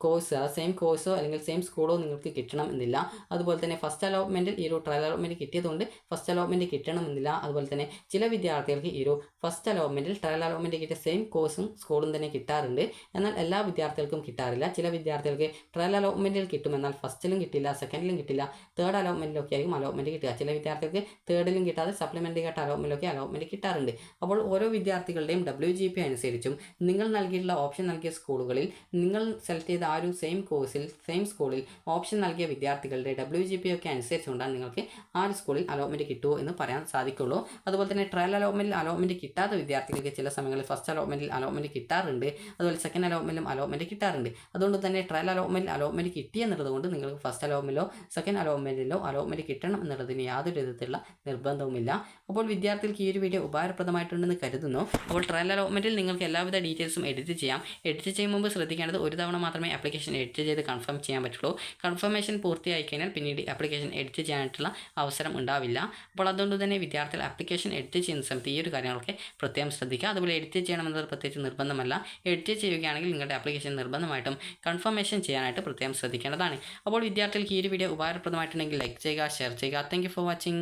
കോഴ്സ് സെയിം കോഴ്സോ അല്ലെങ്കിൽ സെയിം സ്കൂളോ നിങ്ങൾക്ക് കിട്ടണം എന്നില്ല. അതുപോലെ തന്നെ ഫസ്റ്റ് അലോട്ട്മെൻറ്റിൽ ഈ ഒരു ട്രയൽ അലോട്ട്മെൻറ്റ് കിട്ടിയതുകൊണ്ട് ഫസ്റ്റ് അലോട്ട്മെൻറ്റ് കിട്ടണമെന്നില്ല. അതുപോലെ തന്നെ ചില വിദ്യാർത്ഥികൾക്ക് ഈ ഒരു ഫസ്റ്റ് അലോട്ട്മെൻറ്റിൽ ട്രയൽ അലോട്ട്മെൻറ്റ് കിട്ടിയ സെയിം കോഴ്സും സ്കൂളും തന്നെ കിട്ടാറുണ്ട്. എന്നാൽ എല്ലാ വിദ്യാർത്ഥികൾക്കും കിട്ടാറില്ല. ചില വിദ്യാർത്ഥികൾക്ക് ട്രയൽ അലോട്ട്മെൻറ്റിൽ കിട്ടും, എന്നാൽ ഫസ്റ്റിലും കിട്ടില്ല, സെക്കൻഡിലും കിട്ടില്ല, തേർഡ് അലോട്ട്മെൻറ്റിലൊക്കെ ആയിരിക്കും അലോട്ട്മെൻറ്റ് കിട്ടുക. ചില വിദ്യാർത്ഥികൾക്ക് തേർഡിലും കിട്ടാതെ സപ്ലിമെൻ്ററി ആയിട്ട് അലോട്ട്മെൻറ്റിലൊക്കെ അലോട്ട്മെൻറ്റ് കിട്ടാറുണ്ട്. അപ്പോൾ ഓരോ വിദ്യാർത്ഥികളുടെയും WGPA അനുസരിച്ചും നിങ്ങൾ നൽകിയിട്ടുള്ള ഓപ്ഷൻ നൽകിയ സ്കൂളുകളിൽ നിങ്ങൾ സെലക്ട് ചെയ്ത ആ ഒരു സെയിം കോഴ്സിൽ സെയിം സ്കൂളിൽ ഓപ്ഷൻ നൽകിയ വിദ്യാർത്ഥികളുടെ WGPA ഒക്കെ അനുസരിച്ചുകൊണ്ടാണ് നിങ്ങൾക്ക് ആ ഒരു സ്കൂളിൽ അലോട്ട്മെൻറ്റ് കിട്ടുമോ എന്ന് പറയാൻ സാധിക്കുള്ളൂ. അതുപോലെ തന്നെ ട്രയൽ അലോട്ട്മെൻറ്റിൽ അലോട്ട്മെൻറ്റ് കിട്ടാത്ത വിദ്യാർത്ഥികൾക്ക് ചില സമയങ്ങളിൽ ഫസ്റ്റ് അലോട്ട്മെൻറ്റിൽ അലോട്ട്മെൻറ്റ് കിട്ടാറുണ്ട്. അതുപോലെ സെക്കൻഡ് അലോട്ട്മെൻറ്റിലും അലോട്ട്മെൻറ്റ് കിട്ടാറുണ്ട്. അതുകൊണ്ട് തന്നെ ട്രയൽ അലോട്ട്മെൻറ്റിൽ അലോട്ട്മെൻറ്റ് കിട്ടിയെന്നുള്ളത് കൊണ്ട് നിങ്ങൾക്ക് ഫസ്റ്റ് അലോട്ട്മെൻറ്റിലോ സെക്കൻഡ് അലോട്ട്മെൻറ്റിലോ അലോട്ട്മെൻറ്റ് കിട്ടണം എന്നുള്ളതിന് യാതൊരു വിധത്തിലുള്ള നിർബന്ധവുമില്ല. അപ്പോൾ വിദ്യാർത്ഥികൾക്ക് ഈ ഒരു വീഡിയോ ഉപകാരപ്രദമായിട്ടുണ്ടെന്ന് കരുതുന്നു. അപ്പോൾ ട്രയൽ അലോട്ട്മെൻറ്റിൽ നിങ്ങൾക്ക് എല്ലാവിധ ഡീറ്റെയിൽസും എഡിറ്റ് ചെയ്യാം. എഡിറ്റ് ചെയ്യും മുമ്പ് ശ്രദ്ധിക്കേണ്ടത് ഒരു തവണ മാത്രമേ ആപ്ലിക്കേഷൻ എഡിറ്റ് ചെയ്ത് കൺഫേം ചെയ്യാൻ പറ്റുള്ളൂ. കൺഫർമേഷൻ പൂർത്തിയായി കഴിഞ്ഞാൽ പിന്നീട് ആപ്ലിക്കേഷൻ എഡിറ്റ് ചെയ്യാനായിട്ടുള്ള അവസരം ഉണ്ടാവില്ല. അപ്പോൾ അതുകൊണ്ട് തന്നെ വിദ്യാർത്ഥികൾ ആപ്ലിക്കേഷൻ എഡിറ്റ് ചെയ്യുന്ന സമയത്ത് ഈ ഒരു കാര്യങ്ങളൊക്കെ പ്രത്യേകം ശ്രദ്ധിക്കുക. അതുപോലെ എഡിറ്റ് ചെയ്യണമെന്നത് പ്രത്യേകിച്ച് നിർബന്ധമല്ല. എഡിറ്റ് ചെയ്യുകയാണെങ്കിൽ നിങ്ങളുടെ ആപ്ലിക്കേഷൻ നിർബന്ധമായിട്ടും കൺഫർമേഷൻ ചെയ്യാനായിട്ട് പ്രത്യേകം ശ്രദ്ധിക്കേണ്ടതാണ്. അപ്പോൾ വിദ്യാർത്ഥികൾക്ക് ഈ ഒരു വീഡിയോ ഉപകാരപ്രദമായിട്ടുണ്ടെങ്കിൽ ലൈക്ക് ചെയ്യുക, ഷെയർ ചെയ്യുക. Thank you for watching.